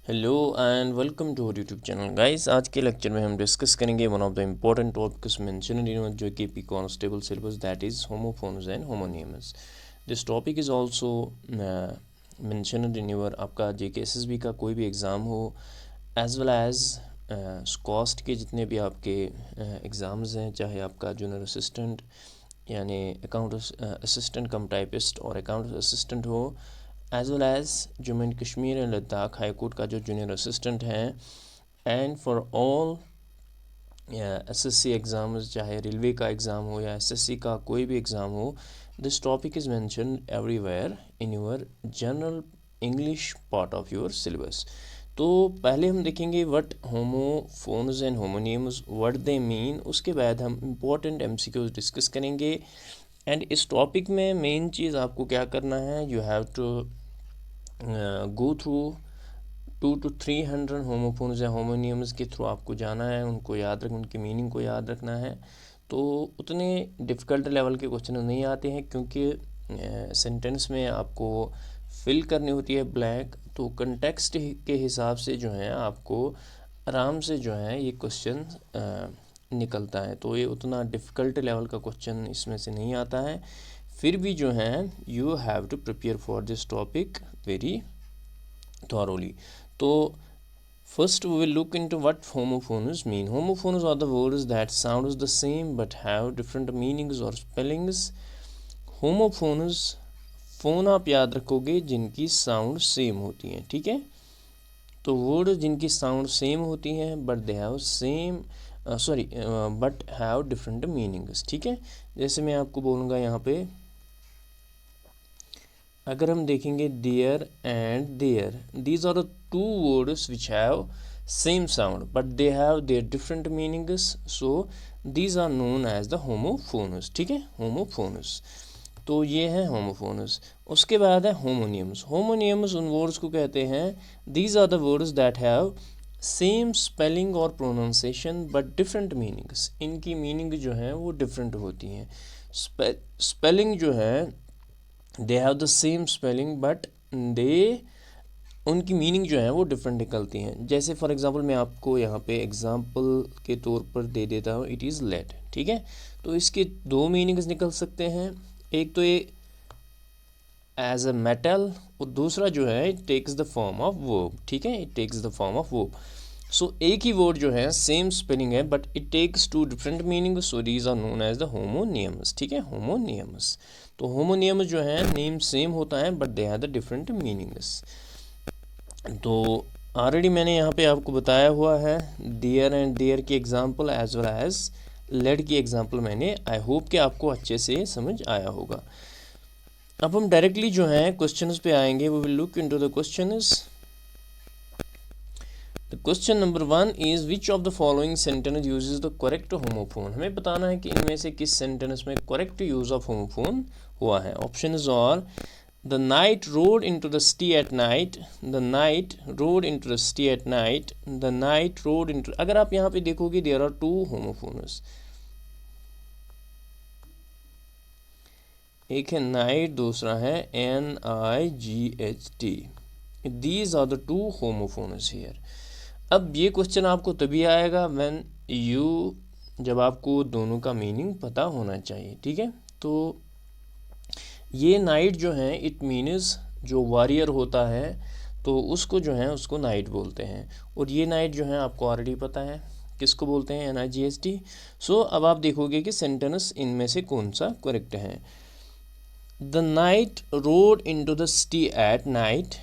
Hello and welcome to YouTube channel guys. आज के lecture में हम डिस्कस करेंगे one of the important topics mentioned in जो K P constable syllabus, that is homophones and homonyms. This topic is also mentioned in your आपका JK SSB का कोई भी एग्ज़ाम हो, एज वेल एज कॉस्ट के जितने भी आपके एग्ज़ाम्स हैं, चाहे आपका जूनियर असिस्टेंट यानी अकाउंट असिस्टेंट कम टाइपिस्ट और अकाउंट असिस्टेंट हो, as well as Jammu and Kashmir and Ladakh high court का जो जूनियर असिस्टेंट हैं, and for all SSC exams, चाहे रेलवे का एग्ज़ाम हो या एसएससी का कोई भी एग्ज़ाम हो, this topic is mention everywhere in your general English part of your syllabus. तो पहले हम देखेंगे what homophones and homonyms what they mean, उसके बाद हम इम्पोर्टेंट एमसीक्यूज डिस्कस करेंगे। एंड इस टॉपिक में मेन चीज़ आपको क्या करना है, you have to go through 200 to 300 homophones या होमोनियम्स के थ्रू आपको जाना है, उनको याद रखना, उनकी मीनिंग को याद रखना है। तो उतने डिफ़िकल्ट लेवल के क्वेश्चन नहीं आते हैं, क्योंकि सेंटेंस में आपको फिल करनी होती है ब्लैंक, तो कंटेक्स्ट के हिसाब से जो है आपको आराम से जो है ये क्वेश्चन निकलता है। तो ये उतना डिफ़िकल्ट लेवल का क्वेश्चन इसमें से नहीं आता है। फिर भी जो है you have to prepare for this topic very thoroughly. So first we will look into what homophones mean. Homophones are the words that sound the same but have different meanings or spellings. Homophones phone आप याद रखोगे जिनकी sound same होती हैं, ठीक है। तो word जिनकी साउंड सेम होती हैं but they have same but have different meanings, ठीक है। जैसे मैं आपको बोलूँगा यहाँ पे, अगर हम देखेंगे there and their, these are the two words which have same sound but they have their different meanings, so these are known as the homophones, ठीक है, होमोफोनस। तो ये है होमोफोनस। उसके बाद है होमोनियम्स। होमोनियम्स उन वर्ड्स को कहते हैं, these are the words that have same spelling और प्रोनाउंसिएशन बट डिफरेंट मीनिंग्स। इनकी मीनिंग जो है वो डिफरेंट होती हैं। स्पेलिंग जो है they have the same spelling but they उनकी मीनिंग जो है वो डिफरेंट निकलती हैं। जैसे फॉर एग्जांपल मैं आपको यहाँ पे एग्जांपल के तौर पर दे देता हूँ, इट इज़ लेड, ठीक है। तो इसके दो मीनिंग्स निकल सकते हैं, एक तो ये एज अ मेटल और दूसरा जो है it takes the form of verb, ठीक है, it takes the form of verb. So एक ही वर्ड जो है सेम स्पेलिंग है but it takes two different meaning, so these are known as the homonyms, ठीक है, होमोनियम्स। तो होमोनियम्स जो है नेम सेम होता है but they have the different meanings. तो ऑलरेडी मैंने यहाँ पे आपको बताया हुआ है डियर एंड डियर की example as well as lead की एग्जांपल मैंने, आई होप कि आपको अच्छे से समझ आया होगा। अब हम डायरेक्टली जो है क्वेश्चंस पे आएंगे, we will look into the questions. The question number 1 is which of the following sentence uses the correct homophone. हमें बताना है कि इनमें से किस सेंटेंस में करेक्ट यूज ऑफ होमोफोन हुआ है। Options are the knight rode into the city at night, the knight rode into the city at night, the knight rode into, अगर आप यहाँ पे देखोगे there are two homophones, एक है नाइट, दूसरा है NIGHT, these are the two homophones here. अब ये क्वेश्चन आपको तभी आएगा when you, जब आपको दोनों का मीनिंग पता होना चाहिए, ठीक है। तो ये नाइट जो है इट मीन्स जो वॉरियर होता है तो उसको जो है उसको नाइट बोलते हैं, और ये नाइट जो है आपको ऑलरेडी पता है किसको बोलते हैं, NIGHT। सो अब आप देखोगे कि सेंटेंस इनमें से कौन सा करेक्ट है। The knight rode into the city at night,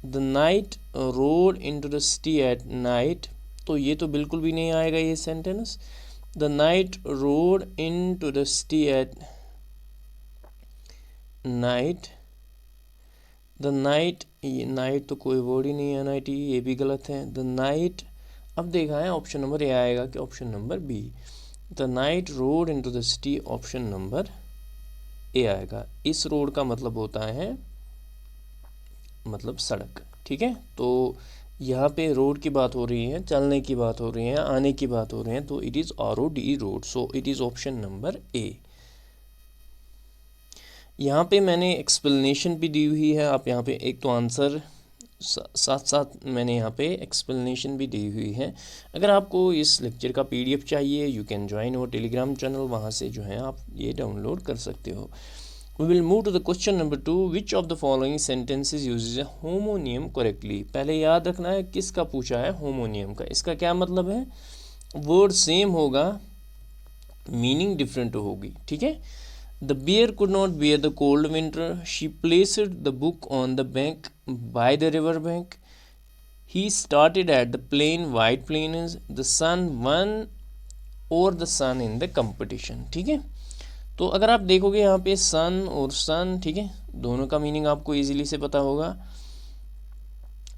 the knight rode into the city at night, तो ये तो बिल्कुल भी नहीं आएगा ये sentence. The knight rode into the city at night, the night, ये नाइट तो कोई वर्ड ही नहीं है, NIT, ये भी गलत है। द नाइट, अब देखा है ऑप्शन नंबर ए आएगा कि option number B, the knight rode into the city, option number A आएगा। इस रोड का मतलब होता है मतलब सड़क, ठीक है। तो यहाँ पे रोड की बात हो रही है, चलने की बात हो रही है, आने की बात हो रही है, तो it is ROD road, so it is option number ए। यहाँ पे मैंने एक्सप्लेनेशन भी दी हुई है, आप यहाँ पे एक तो आंसर साथ साथ मैंने यहाँ पे एक्सप्लेनेशन भी दी हुई है। अगर आपको इस लेक्चर का PDF चाहिए, you can join our Telegram channel, वहाँ से जो है आप ये डाउनलोड कर सकते हो। We will move to the question number 2. Which of the following sentences uses a homonium correctly? पहले याद रखना है किसका पूछा है, होमोनियम का। इसका क्या मतलब है, वर्ड सेम होगा, मीनिंग डिफरेंट होगी, ठीक है। The bear could not bear the cold winter. She placed the book on the bank by the river bank. He started at the plain white plains. The sun won or the sun in the competition, ठीक है। तो अगर आप देखोगे यहाँ पे सन और सन, ठीक है, दोनों का मीनिंग आपको इजीली से पता होगा।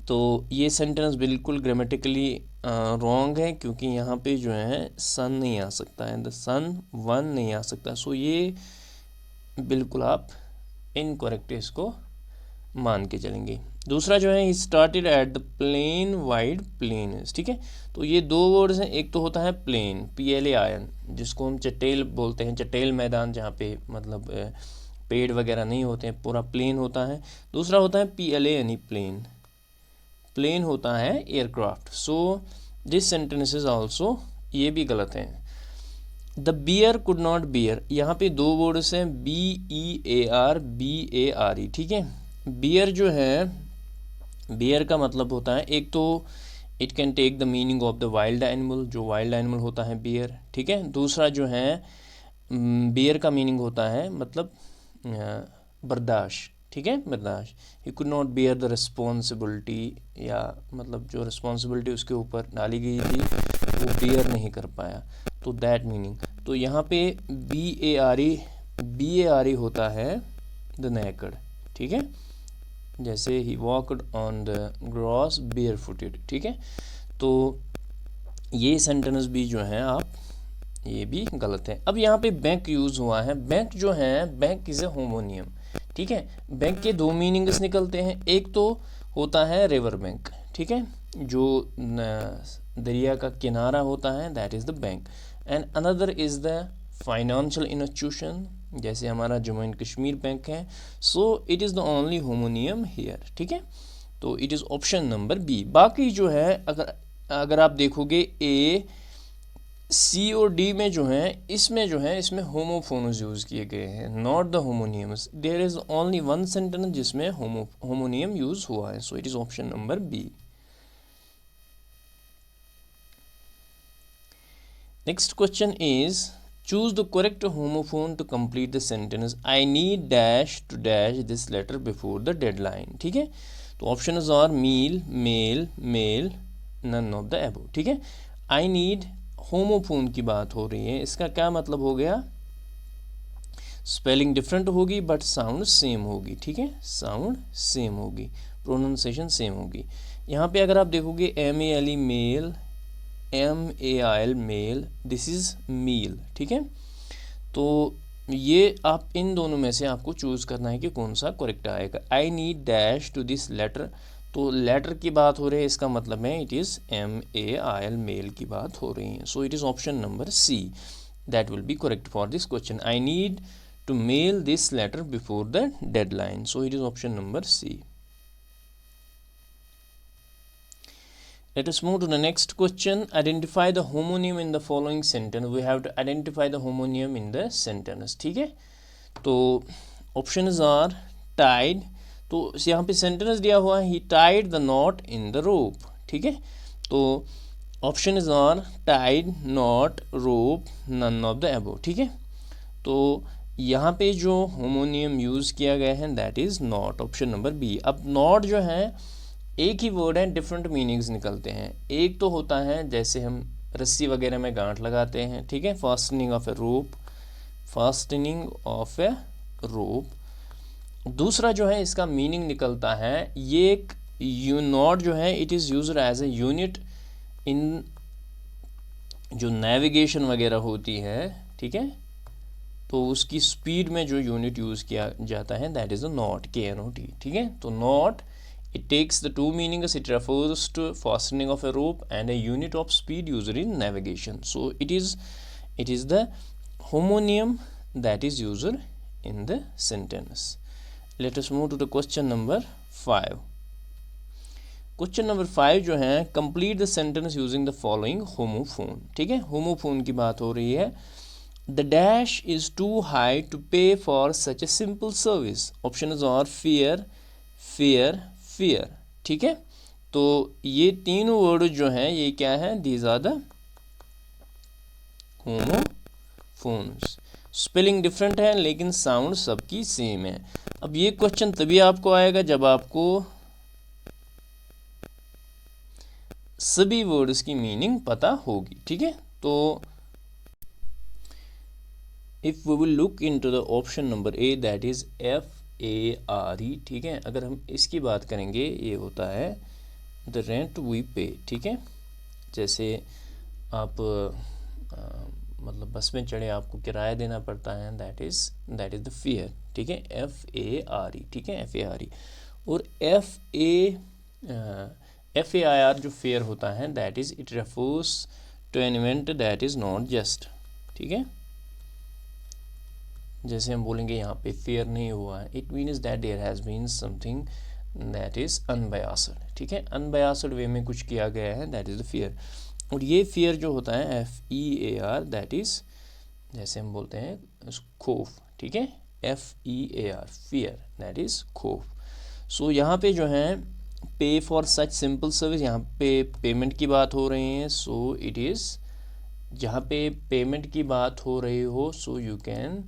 तो ये सेंटेंस बिल्कुल ग्रामेटिकली रॉन्ग है, क्योंकि यहाँ पे जो है सन नहीं आ सकता है, द सन वन नहीं आ सकता। सो ये बिल्कुल आप इनकरेक्ट इसको मान के चलेंगे। दूसरा जो है, he started at the plain wide plains, ठीक है। तो ये दो वर्ड्स हैं, एक तो होता है प्लेन, PLAIN, जिसको हम चटेल बोलते हैं, चटेल मैदान, जहाँ पे मतलब पेड़ वगैरह नहीं होते हैं, पूरा प्लेन होता है। दूसरा होता है PLANE, प्लेन, प्लेन होता है aircraft. So this sentence is also, ये भी गलत है। The bear could not bear, यहाँ पे दो वर्ड्स हैं, BEAR BARE, ठीक है। बियर जो है, बियर का मतलब होता है, एक तो it can take the meaning of the wild animal, जो वाइल्ड एनिमल होता है बियर, ठीक है। दूसरा जो है, बियर का मीनिंग होता है मतलब बर्दाश्त, ठीक है, बर्दाश्त। He could not bear the responsibility, या मतलब जो रिस्पॉन्सिबिलिटी उसके ऊपर डाली गई थी वो बियर नहीं कर पाया, तो दैट मीनिंग। तो यहाँ पे BARE होता है द नेकेड, ठीक है, जैसे he walked on the grass bare footed, ठीक है। तो ये सेंटेंस भी जो है आप, ये भी गलत है। अब यहाँ पे बैंक यूज़ हुआ है, बैंक जो है, बैंक इज़ ए होमोनियम, ठीक है। बैंक के दो मीनिंग्स निकलते हैं, एक तो होता है रिवर बैंक, ठीक है, जो दरिया का किनारा होता है, that is the bank, and another is the financial institution, जैसे हमारा जम्मू एंड कश्मीर बैंक है। So it is the only homonym here, ठीक है। तो it is option number B। बाकी जो है, अगर आप देखोगे A, C और D में जो है, इसमें होमोफोन्स यूज़ किए गए हैं, not the homonyms. There is only one sentence जिसमें होमोनियम यूज़ हुआ है, so it is option number B। Next question is, choose the correct homophone to complete the sentence. I need dash to dash this letter before the deadline, ठीक है। तो options are meal, male, male, none of the above, ठीक है। I need homophone की बात हो रही है, इसका क्या मतलब हो गया, स्पेलिंग डिफरेंट होगी बट साउंड सेम होगी, ठीक है, साउंड सेम होगी, प्रोनाउंसिएशन सेम होगी। यहाँ पे अगर आप देखोगे MALE male, MAIL mail, this is meal, ठीक है। तो ये आप इन दोनों में से आपको चूज़ करना है कि कौन सा करेक्ट आएगा। I need dash to this letter, तो लेटर की बात हो रही है, इसका मतलब है इट इज़ MAIL मेल की बात हो रही है। So it is option number C, that will be correct for this question. I need to mail this letter before the deadline, so it is option number C। Let us move to the next question. Identify the homonym in the following sentence. We have to identify the homonym in the sentence, ठीक है। तो options are tied, तो यहाँ पे sentence दिया हुआ है, he tied the knot in the rope, ठीक है। तो options are tied, knot, rope, none of the above, ठीक है। तो यहाँ पे जो homonym यूज़ किया गया है that is not, option number B। अब not जो है, एक ही वर्ड है, डिफरेंट मीनिंग्स निकलते हैं। एक तो होता है जैसे हम रस्सी वगैरह में गांठ लगाते हैं, ठीक है, fastening of a rope, fastening of a rope. दूसरा जो है, इसका मीनिंग निकलता है, ये एक नॉट जो है, it is used as a unit in जो नेविगेशन वगैरह होती है, ठीक है, तो उसकी स्पीड में जो यूनिट यूज़ किया जाता है that is a not, KNOT, ठीक है। तो not, it takes the two meanings. It refers to fastening of a rope and a unit of speed used in navigation. So it is the homonym that is used in the sentence. Let us move to the question number 5. Question number 5 जो है, complete the sentence using the following homophone. ठीक है, homophone की बात हो रही है। The dash is too high to pay for such a simple service. Options are fear, fear, fear। ठीक है, तो ये तीनों वर्ड जो हैं ये क्या है, these are the homophones. Spelling different है लेकिन साउंड सबकी सेम है। अब ये क्वेश्चन तभी आपको आएगा जब आपको सभी वर्ड्स की मीनिंग पता होगी। ठीक है, तो if we will look into the option number A, that is FARE। ठीक है, अगर हम इसकी बात करेंगे, ये होता है द रेंट वी पे। ठीक है, जैसे आप मतलब बस में चढ़े, आपको किराया देना पड़ता है, दैट इज द फेयर। ठीक है, FARE। ठीक है, FARE। और FAIR जो फेयर होता है, that is it refers to an event that is not just. ठीक है, जैसे हम बोलेंगे यहाँ पे फेयर नहीं हुआ है, it means that there has been something that is unbiased. ठीक है, अनबायस्ड वे में कुछ किया गया है, दैट इज़ द फेयर। और ये फेयर जो होता है FEAR, दैट इज़ जैसे हम बोलते हैं खौफ। ठीक है, FEAR, फेयर, दैट इज़ खौफ। सो यहाँ पे जो है पे फॉर सच सिंपल सर्विस, यहाँ पे पेमेंट की बात हो रही है। सो इट इज़, जहाँ पे पेमेंट की बात हो रही हो, so you can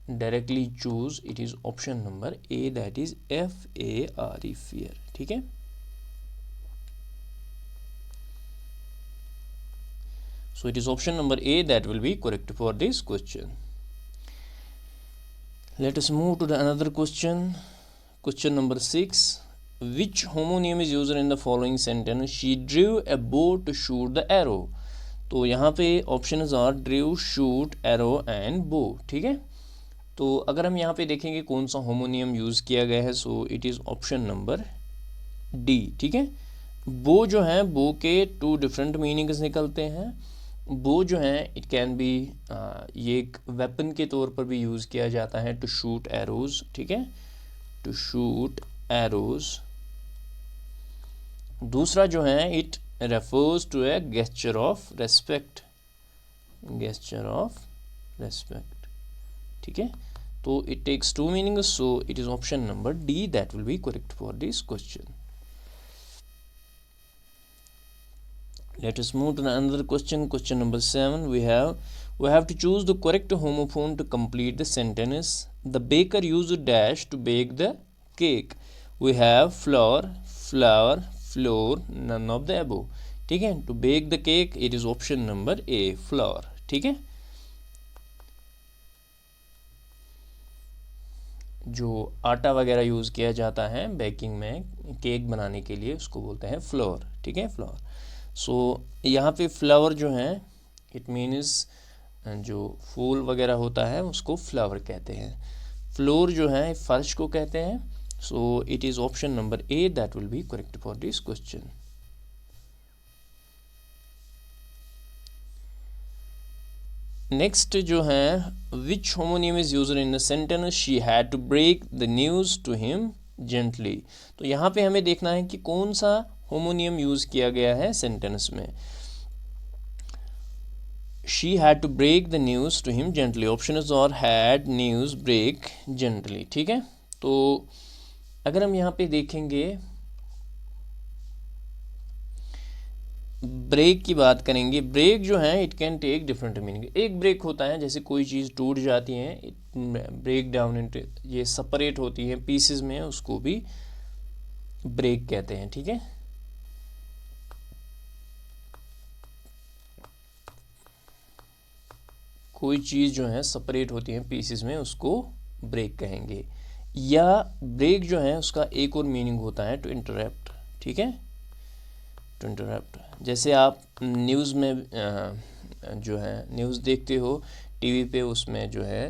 directly choose, it is option number A, that is FARE, fear। ठीक है, so it is option number A that will be correct for this question. Let us move to the another question. Question number 6, which homonym is used in the following sentence? She drew a bow to shoot the arrow। तो यहाँ पे options are drew, shoot, arrow and bow। ठीक है, तो अगर हम यहाँ पे देखेंगे कौन सा होमोनियम यूज़ किया गया है, so it is option number D। ठीक है, बो जो है, बो के 2 डिफरेंट मीनिंग्स निकलते हैं। बो जो है इट कैन बी, ये एक वेपन के तौर पर भी यूज़ किया जाता है, टू शूट एरोज। ठीक है, टू शूट एरोज। दूसरा जो है, it refers to a gesture of respect, gesture of respect. ठीक है, तो it takes 2 meanings, so it is option number D that will be correct for this question. Let us move to the another question. Question number 7, we have to choose the correct homophone to complete the sentence. The baker used dash to bake the cake. We have flour, flour, flour, none of the above। ठीक है, to bake the cake, it is option number A, flour। ठीक है, जो आटा वगैरह use किया जाता है बेकिंग में, केक बनाने के लिए, उसको बोलते हैं फ्लोर। ठीक है, फ्लोर। सो यहाँ पे फ्लावर जो है, इट मीन्स जो फूल वगैरह होता है उसको फ्लावर कहते हैं। फ्लोर जो है फर्श को कहते हैं। So it is option number A that will be correct for this question. Next जो है, which homonym is used in the sentence she had to break the news to him gently. तो यहाँ पे हमें देखना है कि कौन सा होमोनियम यूज किया गया है सेंटेंस में। She had to break the news to him gently, option और हैड, न्यूज़, ब्रेक, जेंटली। ठीक है, तो अगर हम यहाँ पे देखेंगे ब्रेक की बात करेंगे, ब्रेक जो है it can take different meaning. एक ब्रेक होता है जैसे कोई चीज़ टूट जाती है, ब्रेक डाउन इनटू, ये सेपरेट होती है पीसेस में, उसको भी ब्रेक कहते हैं। ठीक है, कोई चीज़ जो है सेपरेट होती है पीसेस में, उसको ब्रेक कहेंगे। या ब्रेक जो है उसका एक और मीनिंग होता है टू इंटरप्ट। ठीक है, टू इंटरप्ट, जैसे आप न्यूज़ में जो है न्यूज़ देखते हो टीवी पे, उसमें जो है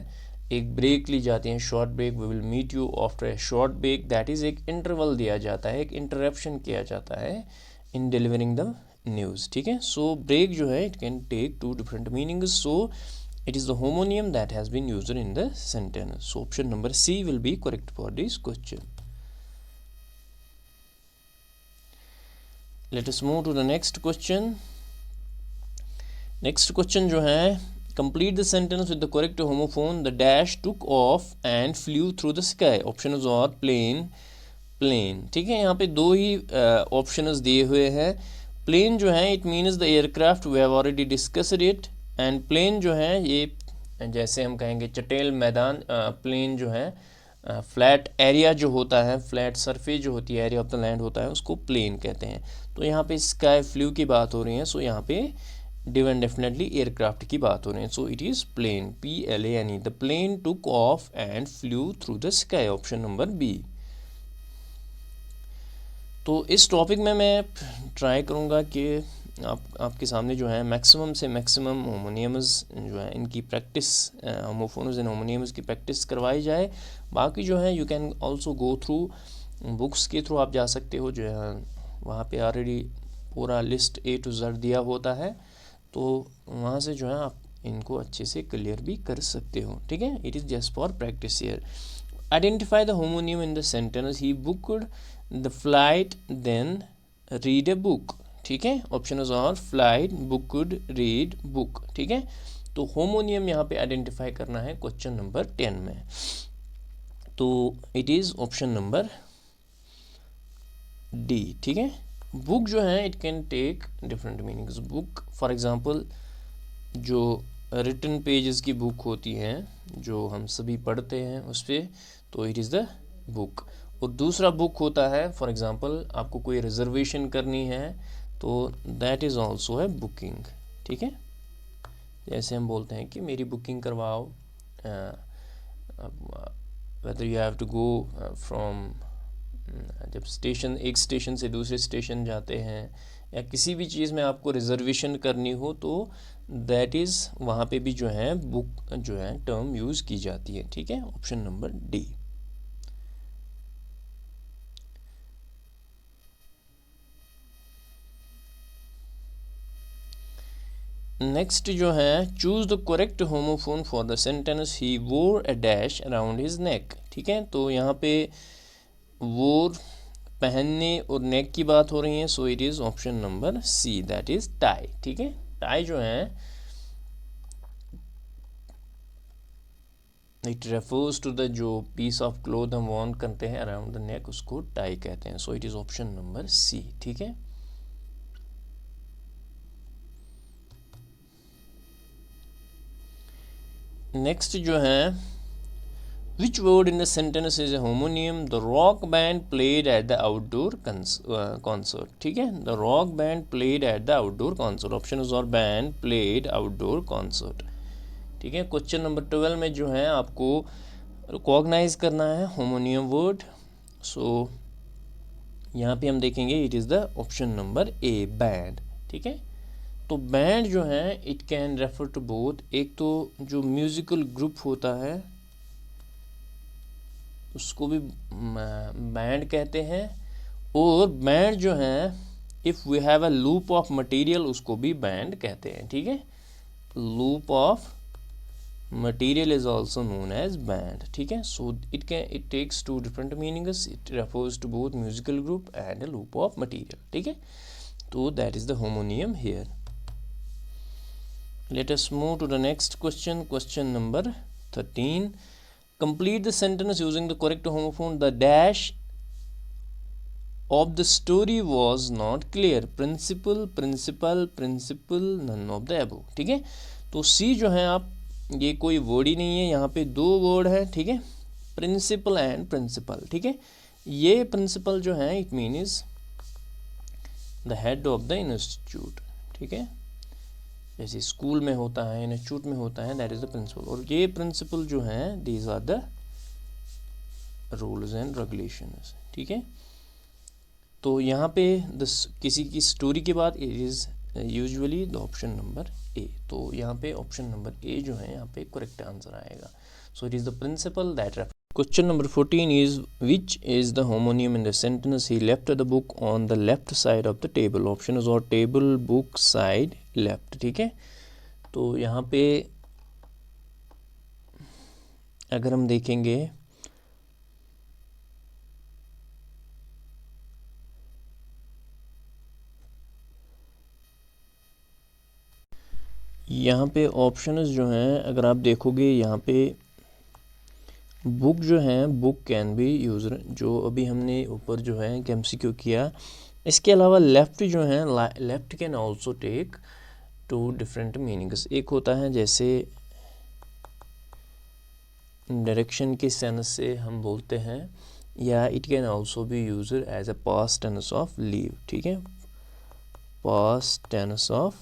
एक ब्रेक ली जाती है, short break, we will meet you after a short break, that is एक इंटरवल दिया जाता है, एक इंटरप्शन किया जाता है इन डिलीवरिंग द न्यूज़। ठीक है, सो ब्रेक जो है it can take 2 different meanings, so it is the homonium that has been used in the sentence. So option number C will be correct for this question. Let us move to the next question. Next question जो है, complete the sentence with the correct homophone, the dash took off and flew through the sky. Options are plane, plain. ठीक है, यहाँ पे दो ही options दिए हुए हैं। प्लेन जो है it means the aircraft, we have already discussed it. And plane जो है ये जैसे हम कहेंगे चटेल मैदान, प्लेन जो है फ्लैट एरिया जो होता है, फ्लैट सरफेस जो होती है, एरिया ऑफ द लैंड होता है, उसको प्लेन कहते हैं। तो यहाँ पे स्काई फ्लू की बात हो रही है, सो यहाँ पे डिव एंड डेफिनेटली एयरक्राफ्ट की बात हो रही है, so it is plane, PLANE। The plane took off and flew through the sky, option number B. तो इस टॉपिक में मैं ट्राई करूँगा कि आपके सामने जो है मैक्सिमम से मैक्सिमम होमोनियम्स जो है इनकी प्रैक्टिस, होमोफोन्स एंड होमोनियम्स की प्रैक्टिस करवाई जाए। बाकी जो है you can also go through, books के थ्रू आप जा सकते हो, जो है वहाँ पे ऑलरेडी पूरा लिस्ट A to Z दिया होता है, तो वहाँ से जो है आप इनको अच्छे से क्लियर भी कर सकते हो। ठीक है, it is just for practice here. Identify the homonym in the sentence, he booked the flight then read a book. ठीक है, option are flight, booked, read, book. ठीक है, तो होमोनियम यहाँ पे आइडेंटिफाई करना है क्वेश्चन नंबर 10 में, तो it is option number D. ठीक है, बुक जो है it can take different meanings. Book for example जो रिटन पेजेस की बुक होती हैं जो हम सभी पढ़ते हैं उस पर, तो इट इज़ द बुक। और दूसरा बुक होता है फॉर एग्जांपल आपको कोई रिजर्वेशन करनी है, तो दैट इज़ ऑल्सो है बुकिंग। ठीक है, जैसे हम बोलते हैं कि मेरी बुकिंग करवाओ, whether you have to go from, जब स्टेशन, एक स्टेशन से दूसरे स्टेशन जाते हैं या किसी भी चीज़ में आपको रिजर्वेशन करनी हो, तो दैट इज़ वहाँ पे भी जो है बुक जो है टर्म यूज़ की जाती है। ठीक है, ऑप्शन नंबर डी। नेक्स्ट जो है, choose the correct homophone for the sentence he wore a dash around his neck. ठीक है, तो यहाँ पे वोर पहनने और नेक की बात हो रही है, so it is option number C, that is tie. ठीक है, टाई जो है इट रेफर्स टू द जो पीस ऑफ क्लोथ हम वॉन करते हैं अराउंड द नेक, उसको टाई कहते हैं, so it is option number C. ठीक है, नेक्स्ट जो है, which word in the sentence is a homonym, the rock band played at the outdoor concert. ठीक है, the rock band played at the outdoor concert, option is और band played outdoor concert. ठीक है, question number 12 में जो है आपको recognise करना है होमोनियम वर्ड, सो यहाँ पे हम देखेंगे it is the option number A, band. ठीक है, तो बैंड जो है it can refer to both, एक तो जो म्यूजिकल ग्रुप होता है उसको भी बैंड कहते हैं, और बैंड जो है if we have a loop of material उसको भी बैंड कहते हैं। ठीक है, loop of material is also known as band. ठीक है, so it takes two different meanings, it refers to both musical group and a loop of material. ठीक है, तो that is the homonym here. Let us move to the next question, question number 13। Complete the sentence using the correct homophone. The dash of the story was not clear. Principal, principal, principal, none of the above. ठीक है, तो C जो है आप, ये कोई word ही नहीं है, यहाँ पे दो वर्ड है। ठीक है, प्रिंसिपल एंड प्रिंसिपल। ठीक है, ये प्रिंसिपल जो है it means the head of the institute. ठीक है, जैसे स्कूल में होता है, इंस्टीट्यूट में होता है, दैट इज़ द प्रिंसिपल। और ये प्रिंसिपल जो है these are the rules and regulations. ठीक है, तो यहाँ पे किसी की स्टोरी के बाद it is usually the option number ए, तो यहाँ पे ऑप्शन नंबर ए जो है यहाँ पे करेक्ट आंसर आएगा, so it is the principle that refer. Question number 14 is which is the homonym in the sentence he left the book on the left side of the table, option is और table, book, side, left. ठीक है, तो यहाँ पे अगर हम देखेंगे यहाँ पे ऑप्शंस जो हैं अगर आप देखोगे यहाँ पे बुक जो है बुक कैन बी यूज़र, जो अभी हमने ऊपर जो है एमसीक्यू किया। इसके अलावा लेफ़्ट जो है left can also take two different meanings. एक होता है जैसे डायरेक्शन के सेंस से हम बोलते हैं, या it can also be use as a past tense of leave. ठीक है, पास्ट टेंस ऑफ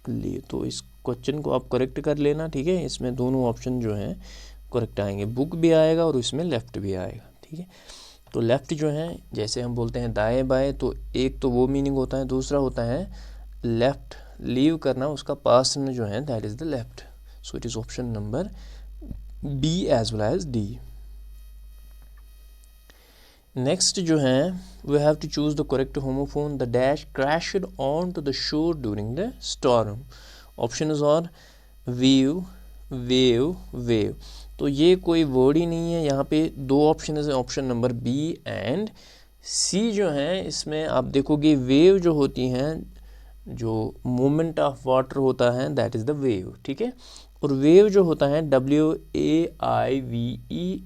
लीव। तो इस क्वेश्चन को आप करेक्ट कर लेना। ठीक है, इसमें दोनों ऑप्शन जो हैं करेक्ट आएंगे, बुक भी आएगा और इसमें लेफ़्ट भी आएगा। ठीक है, तो लेफ़्ट जो है जैसे हम बोलते हैं दाएं बाएं, तो एक तो वो मीनिंग होता है, दूसरा होता है लेफ़्ट लीव करना, उसका पास्ट में जो है that is the left. So it is option number B as well as D. Next जो है we have to choose the correct homophone. The dash crashed on to the shore during the storm. Option is और waive wave wave. तो ये कोई word ही नहीं है, यहाँ पे दो ऑप्शन है, ऑप्शन नंबर बी एंड सी जो है। इसमें आप देखोगे वेव जो होती हैं, जो मूवमेंट ऑफ वाटर होता है दैट इज़ द वेव। ठीक है, और वेव जो होता है WAIVE,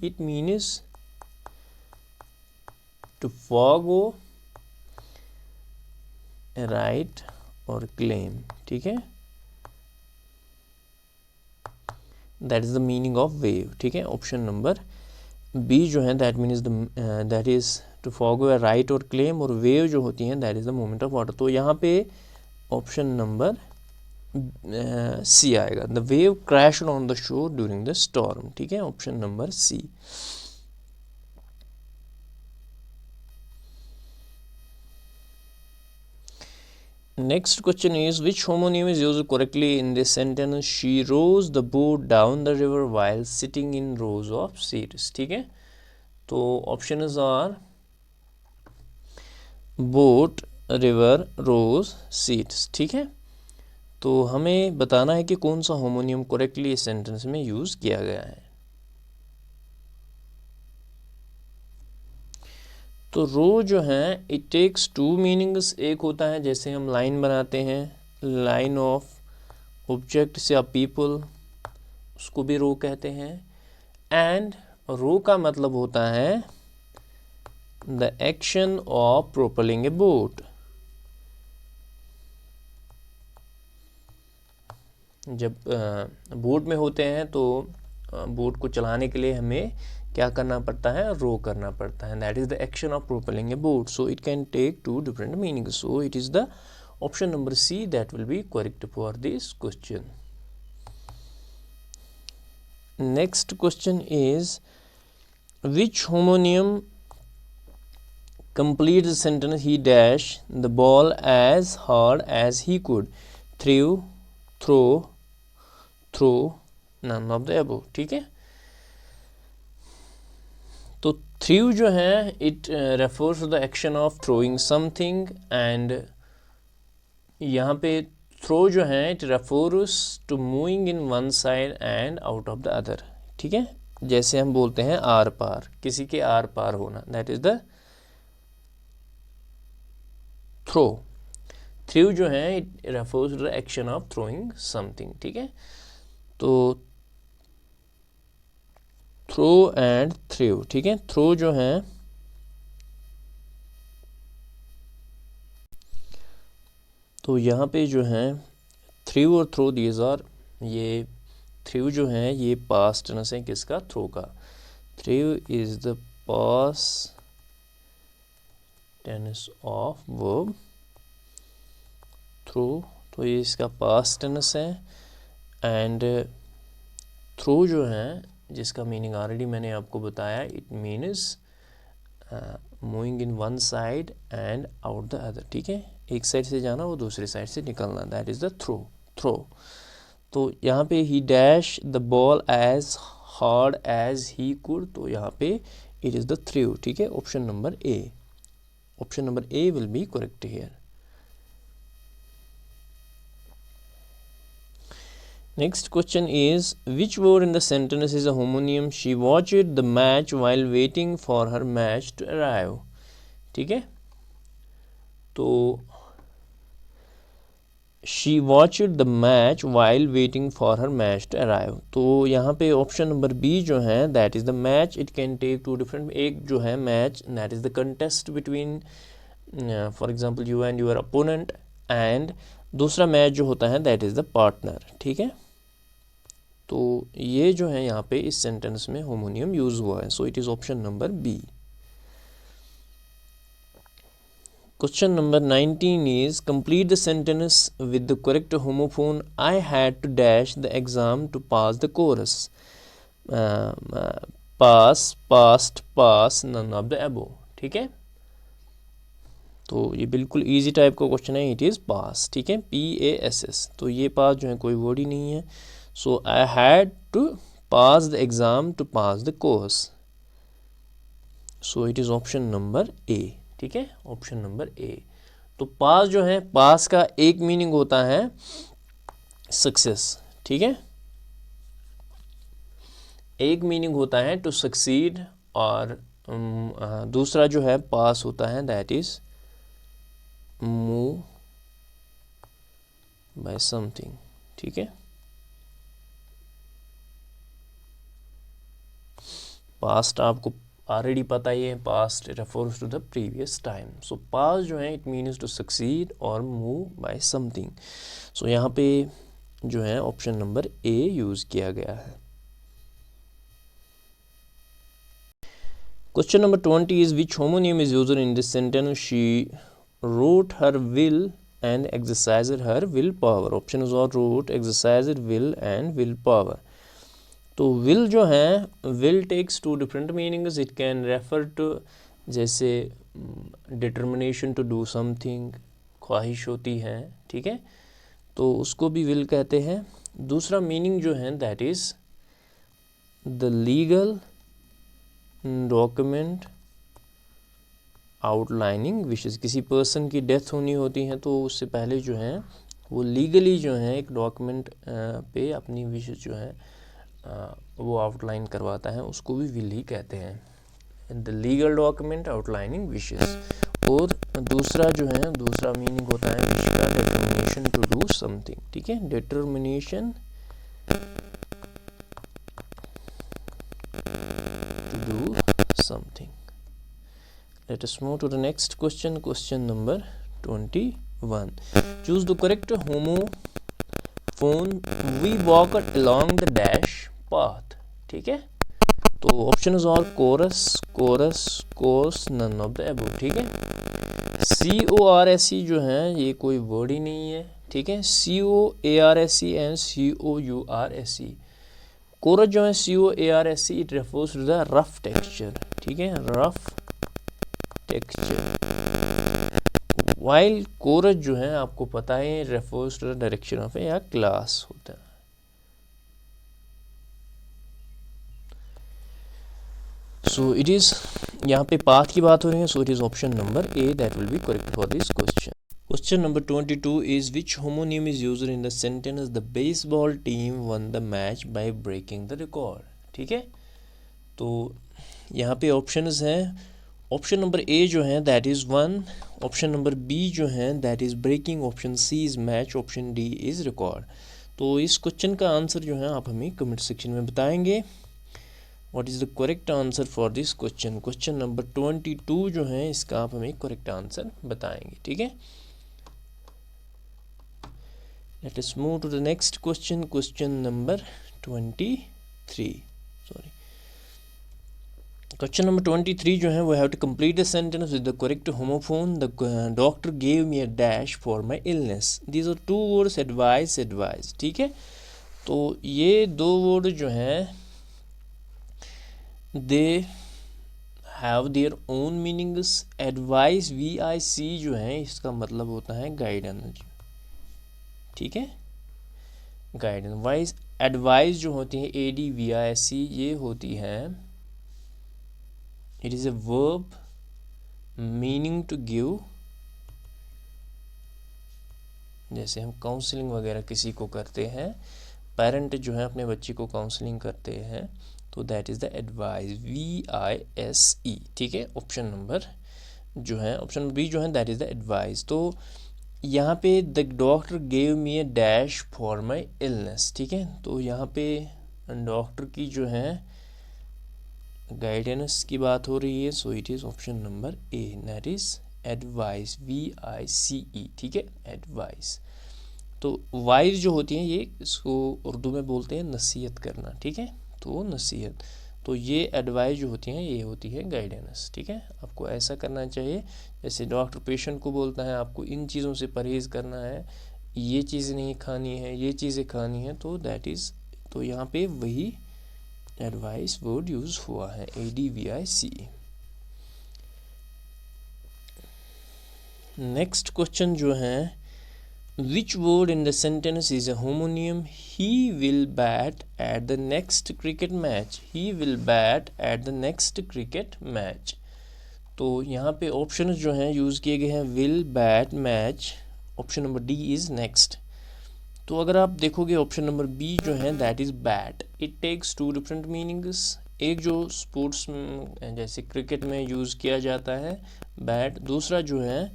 it means to forgo, right और क्लेम। ठीक है, that is the meaning of waive. ठीक है, ऑप्शन नंबर बी जो है that means that is to forgo, right और क्लेम, और वेव जो होती हैं that is the movement of water. तो यहाँ पे ऑप्शन नंबर सी आएगा, the wave crashed on the shore during the storm. ठीक है, option number C. Next question is, which homonym is used correctly in this sentence? She rows the boat down the river while sitting in rows of seats. ठीक है, तो options are boat, river, rows, seats. ठीक है, तो हमें बताना है कि कौन सा होमोनियम करेक्टली इस सेंटेंस में यूज़ किया गया है। तो रो जो है इट टेक्स टू मीनिंग्स। एक होता है जैसे हम लाइन बनाते हैं, लाइन ऑफ ऑब्जेक्ट या पीपल, उसको भी रो कहते हैं। एंड रो का मतलब होता है the action of propelling a boat. जब बोट में होते हैं तो बोट को चलाने के लिए हमें क्या करना पड़ता है, रो करना पड़ता है। That is the action of propelling a boat. So it can take two different meaning. So it is the option number C that will be correct for this question. Next question is, which homonym complete the sentence he dashed the ball as hard as he could, threw, throw, none of the above। ठीक है, तो threw जो है it refers to the action of throwing something, and यहाँ पे throw जो है it refers to moving in one side and out of the other. ठीक है, जैसे हम बोलते हैं आर पार, किसी के आर पार होना, that is the throw. Threw जो है it refers to the action of throwing something. ठीक है, तो थ्रो एंड थ्रू। ठीक है, थ्रो जो है तो यहाँ पे जो है थ्रू और थ्रो दीज आर, ये थ्रू जो है ये पास्ट टेंस है किसका, थ्रो का। Threw is the past tense of verb throw, तो ये इसका पास्ट टेंस है। एंड थ्रो जो है जिसका मीनिंग ऑलरेडी मैंने आपको बताया, it means moving in one side and out the other. ठीक है, एक साइड से जाना वो दूसरी साइड से निकलना, दैट इज़ द थ्रो। तो यहाँ पे he dash the ball as hard as he could, तो यहाँ पे इट इज़ द थ्रू। ठीक है, option number A, option number A will be correct here. Next question is, which word in the sentence is a homonym? She watched the match while waiting for her match to arrive. ठीक है, तो she watched the match while waiting for her match to arrive. तो यहाँ पे option number B जो है that is the match, it can take two different, एक जो है match that is the contest between for example you and your opponent, and दूसरा match जो होता है दैट इज़ द पार्टनर। ठीक है, तो ये जो है यहाँ पे इस सेंटेंस में होमोनियम यूज़ हुआ है, so it is option number B. Question number 19 is complete the sentence with the correct homophone. I had to dash the exam to pass the course. Pass, passed, pass, none of the above. ठीक है, तो ये बिल्कुल easy type का question है, it is पास। ठीक है, PASS, तो ये पास जो है कोई वर्ड ही नहीं है। So I had to pass the exam to pass the course, so it is option number A. ठीक है, ऑप्शन नंबर ए। तो पास जो है, पास का एक मीनिंग होता है सक्सेस। ठीक है, एक मीनिंग होता है टू सक्सीड, और दूसरा जो है पास होता है that is move by something. ठीक है, पास्ट आपको ऑलरेडी पता ही है, past refers to the previous time. So past जो है इट मीन्स टू सक्सीड और मूव बाय समथिंग। सो यहाँ पे जो है ऑप्शन नंबर ए यूज़ किया गया है। Question number 20 is which homonym is used in this sentence? She wrote her will and exercised her willpower. Options are wrote, exercised will and willpower. तो will जो है, will takes two different meanings. It can refer to जैसे determination to do something, ख्वाहिश होती है। ठीक है, तो उसको भी will कहते हैं। दूसरा मीनिंग जो है that is the legal document outlining विशेष, किसी पर्सन की डेथ होनी होती है तो उससे पहले जो है वो लीगली जो है एक डॉक्यूमेंट पे अपनी विशेष जो है वो आउटलाइन करवाता है, उसको भी विल ही कहते हैं, द लीगल डॉक्यूमेंट आउटलाइनिंग विशेष। और दूसरा जो है, दूसरा मीनिंग होता है विश का डिटर्मिनेशन टू डू समथिंग। ठीक है, determination something. Let us move to the next question. Question number 21. Choose the correct homophone. We walked along the dash path. ठीक है, तो options are chorus, chorus, course, none of the above. ठीक है, CORSE जो है ये कोई word ही नहीं है। ठीक है, COARSE एंड COURSE। कोरस जो है COARSE, it refers to the rough texture. ठीक है, रफ टेक्सचर, वाइल कोरस जो है आपको पता है refers to the direction of या क्लास होता है। सो इट इज, यहाँ पे पाथ की बात हो रही है, so it is option number A that will be correct for this question. Question number 22 is which homonym is used in the sentence the baseball team won the match by breaking the record? ठीक है, तो यहाँ पे options हैं, option number A जो है that is won, option number B जो है that is breaking, option C is match, option D is record. तो इस क्वेश्चन का आंसर जो है आप हमें कमेंट सेक्शन में बताएंगे। What is the correct answer for this question? Question number 22 जो है इसका आप हमें करेक्ट आंसर बताएंगे। ठीक है, let us move to the next question. Question number 23. Sorry. Question number 23 जो है we have to complete the sentence with the correct homophone. The doctor gave me a dash for my illness. These are two words, advice, advice. ठीक है, तो ये दो word जो हैं they have their own meanings. Advice, VIC जो है इसका मतलब होता है गाइडेंस। ठीक है, गाइडेंस। वाइज एडवाइस जो होती है ADVIC, ये होती है, it is a verb meaning to give. जैसे हम काउंसलिंग वगैरह किसी को करते हैं, पेरेंट जो है अपने बच्चे को काउंसलिंग करते हैं, तो that is the advice, VISE। ठीक है, ऑप्शन नंबर जो है, ऑप्शन बी जो है दैट इज़ द एडवाइस। तो यहाँ पे the doctor gave me A dash for my illness, ठीक है। तो यहाँ पे डॉक्टर की जो है गाइडेंस की बात हो रही है, so it is option number A, that is advice, VICE, ठीक है, एडवाइस। तो वाइज जो होती हैं ये, इसको उर्दू में बोलते हैं नसीहत करना, ठीक है, तो नसीहत। तो ये एडवाइस जो होती हैं ये होती है गाइडेंस, ठीक है। आपको ऐसा करना चाहिए जैसे डॉक्टर पेशेंट को बोलता है आपको इन चीज़ों से परहेज़ करना है, ये चीज़ें नहीं खानी है, ये चीज़ें खानी है, तो दैट इज़, तो यहाँ पे वही एडवाइस वर्ड यूज़ हुआ है, ADVICE। नेक्स्ट क्वेश्चन जो है, which word in the sentence is a homonym? He will bat at the next cricket match. He will bat at the next cricket match. तो यहाँ पे ऑप्शन जो हैं use किए गए हैं will, bat, match। Option number D is next. तो अगर आप देखोगे ऑप्शन नंबर बी जो है that is bat, it takes two different meanings. एक जो स्पोर्ट्स जैसे क्रिकेट में यूज़ किया जाता है बैट, दूसरा जो है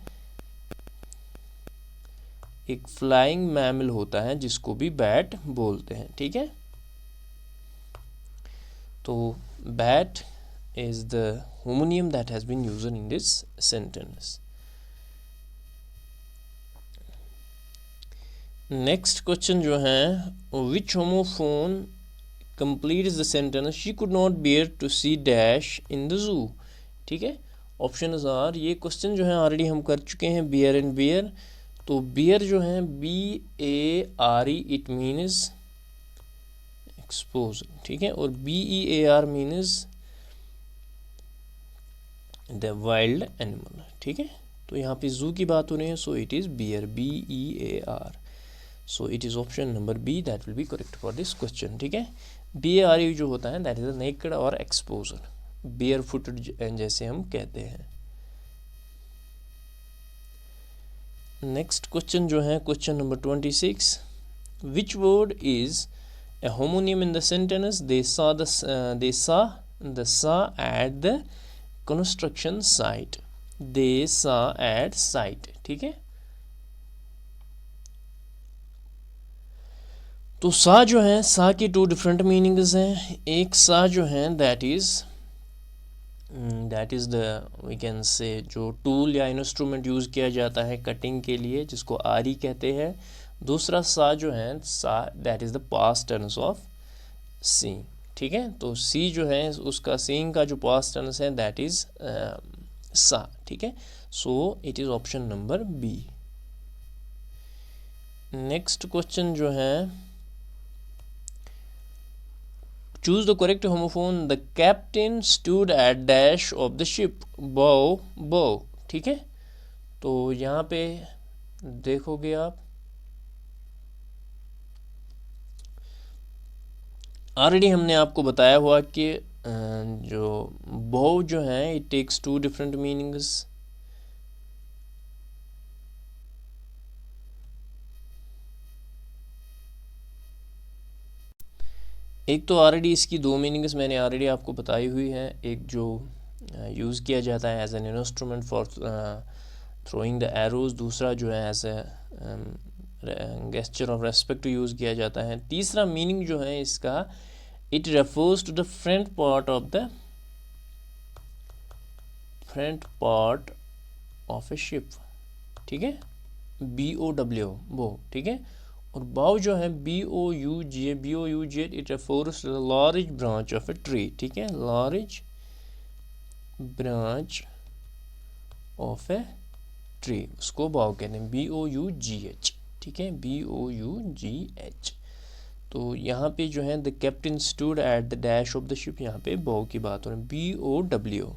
एक फ्लाइंग मैमल होता है जिसको भी बैट बोलते हैं, ठीक है। तो bat is the homonym that has been used in this sentence. Next question जो है, which homophone completes the sentence she could not bear to see dash in the zoo, ठीक है। ऑप्शंस आर, ये क्वेश्चन जो है already हम कर चुके हैं, बियर एंड बियर। तो बियर जो है BARE, इट मीन्स एक्सपोज, ठीक है, और BEAR means the wild animal, ठीक है। तो यहाँ पे जू की बात हो रही है, so it is bear, BEAR। So it is option number B that will be correct for this question, ठीक है। BARE जो होता है दैट इज़ द नेकेड और एक्सपोजर, बेयर फुटेड जैसे हम कहते हैं। नेक्स्ट क्वेश्चन जो है question number 26, which word is a homonym in the sentence they saw the saw at the construction site, they saw at site, ठीक है। तो सा जो है, सा की टू डिफरेंट मीनिंग्स हैं। एक सा जो है that is the we can say जो टूल या इंस्ट्रूमेंट यूज़ किया जाता है कटिंग के लिए, जिसको आरी कहते हैं। दूसरा सा जो है, saw that is the past tense of seeing, ठीक है। तो सी जो है उसका सीइंग का जो पास्ट टेंस है दैट इज़ सा, ठीक है। So it is option number B. Next question जो है, choose the correct homophone, the captain stood at dash of the ship, bow, ठीक है। तो यहाँ पे देखोगे आप ऑलरेडी हमने आपको बताया हुआ कि जो bow जो है it takes two different meanings. एक तो ऑलरेडी इसकी दो मीनिंग्स मैंने ऑलरेडी आपको बताई हुई है, एक जो यूज़ किया जाता है as an instrument for throwing the arrows, दूसरा जो है as a gesture of respect use किया जाता है। तीसरा मीनिंग जो है इसका, it refers to the front part of a ship, ठीक है, BOW, वो, ठीक है। और बाउ जो है BOUG, it refers to the large branch of a tree, ठीक है, large branch of a tree, उसको बाउ कहते हैं, BOUGH, ठीक है, BOUGH। तो यहाँ पे जो है the captain stood at the dash of the ship, यहाँ पे बाउ की बात हो रही है, BOW।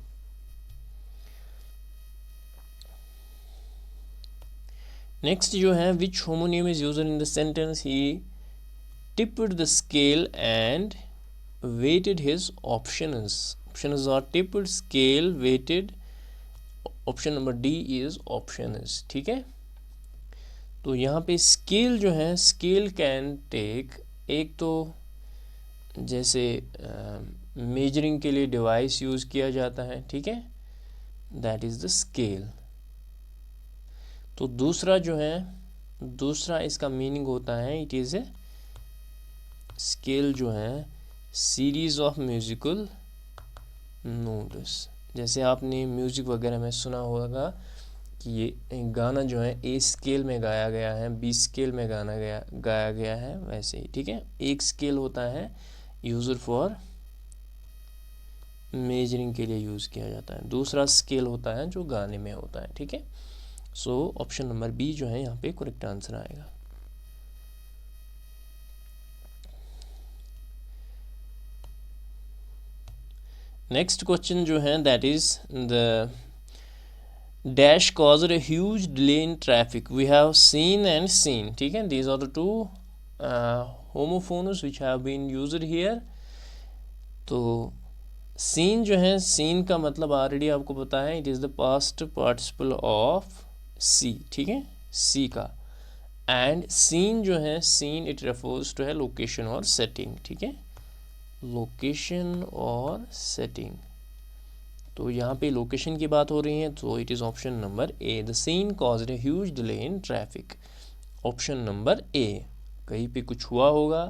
नेक्स्ट जो है, which homonym is used in the sentence he tipped the scale and weighted his options are tipped, scale, weighted। Option number D is options, ठीक है। तो यहाँ पे स्केल जो है, स्केल कैन टेक, एक तो जैसे मेजरिंग के लिए डिवाइस यूज़ किया जाता है, ठीक है, दैट इज़ द स्केल। तो दूसरा जो है, दूसरा इसका मीनिंग होता है इट इज़ ए स्केल जो है सीरीज ऑफ म्यूजिकल नोट्स। जैसे आपने म्यूज़िक वगैरह में सुना होगा कि ये गाना जो है ए स्केल में गाया गया है, बी स्केल में गाया गया है, वैसे ही। ठीक है, एक स्केल होता है यूज़र फॉर मेजरिंग के लिए यूज़ किया जाता है, दूसरा स्केल होता है जो गाने में होता है। ठीक है, सो ऑप्शन नंबर बी जो है यहाँ पे करेक्ट आंसर आएगा। नेक्स्ट क्वेश्चन जो है that is the dash caused a huge delay in traffic. We have seen and seen. ठीक है, these are the two homophones which have been used here. तो सीन जो है, सीन का मतलब ऑलरेडी आपको पता है, it is the past participle of see. ठीक है, सी का। एंड सीन जो है, सीन इट रेफर्स टू है लोकेशन और सेटिंग। ठीक है, लोकेशन और सेटिंग। तो यहाँ पे लोकेशन की बात हो रही है, तो it is option number A, the scene caused a huge delay in traffic. Option number A, कहीं पे कुछ हुआ होगा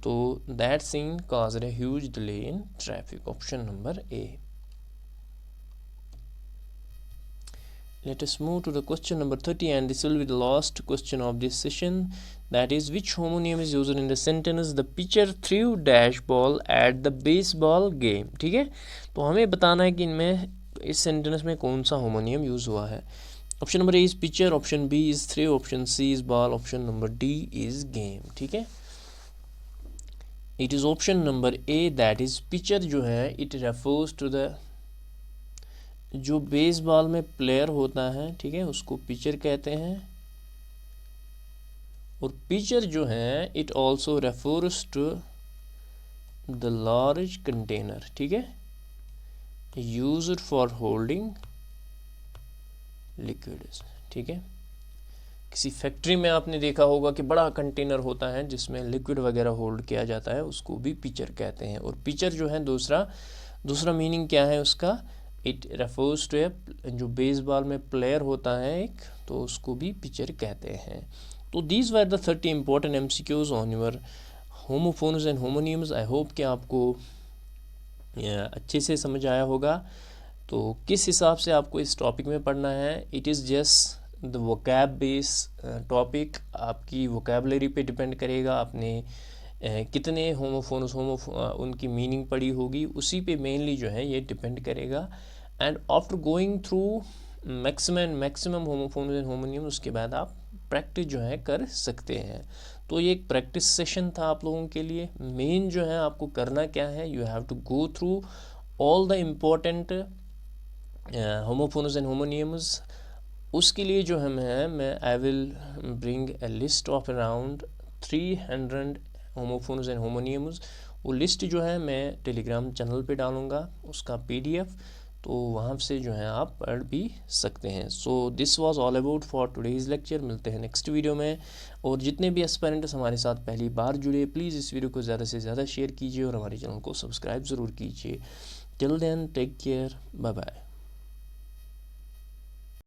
तो that scene caused a huge delay in traffic. Option number A. Let us move to the question number 30, and this will be the last question of this session. That is, which homonym is used in the sentence the pitcher threw dash ball at the baseball game. ठीक है, तो हमें बताना है कि इनमें इस sentence में कौन सा होमोनियम यूज़ हुआ है। Option number A is pitcher, option B is throw, option C is ball, option number D is game. ठीक है, it is option number A that is pitcher जो है इट रेफर्स टू द, जो baseball में player होता है, ठीक है, उसको पिचर कहते हैं। और पिचर जो है it also refers to the large container. ठीक है, यूज्ड फॉर होल्डिंग लिक्विड्स। ठीक है, किसी फैक्ट्री में आपने देखा होगा कि बड़ा कंटेनर होता है जिसमें लिक्विड वगैरह होल्ड किया जाता है, उसको भी पिचर कहते हैं। और पिचर जो है दूसरा मीनिंग क्या है उसका, इट रेफर्स टू ए, जो बेसबॉल में प्लेयर होता है एक, तो उसको भी पिचर कहते हैं। तो these were the 30 important MCQs on your homophones and homonyms. I hope कि आपको अच्छे से समझ आया होगा। तो किस हिसाब से आपको इस टॉपिक में पढ़ना है, it is just the vocab base topic, आपकी वोकैबलरी पे डिपेंड करेगा, आपने कितने होमोफोन्स उनकी मीनिंग पढ़ी होगी, उसी पे मेनली जो है ये डिपेंड करेगा। And after going through maximum homophones and homonym, उसके बाद आप प्रैक्टिस जो है कर सकते हैं। तो ये एक प्रैक्टिस सेशन था आप लोगों के लिए। मेन जो है आपको करना क्या है, you have to go through all the important homophones and homonyms. उसके लिए जो है मैं I will bring a list of around 300 homophones and homonyms. वो लिस्ट जो है मैं टेलीग्राम चैनल पे डालूँगा, उसका PDF, तो वहाँ से जो है आप पढ़ भी सकते हैं। So this was all about for today's lecture. मिलते हैं नेक्स्ट वीडियो में। और जितने भी एस्पायरेंट्स हमारे साथ पहली बार जुड़े, प्लीज़ इस वीडियो को ज़्यादा से ज़्यादा शेयर कीजिए और हमारे चैनल को सब्सक्राइब ज़रूर कीजिए। Till then take care, bye bye.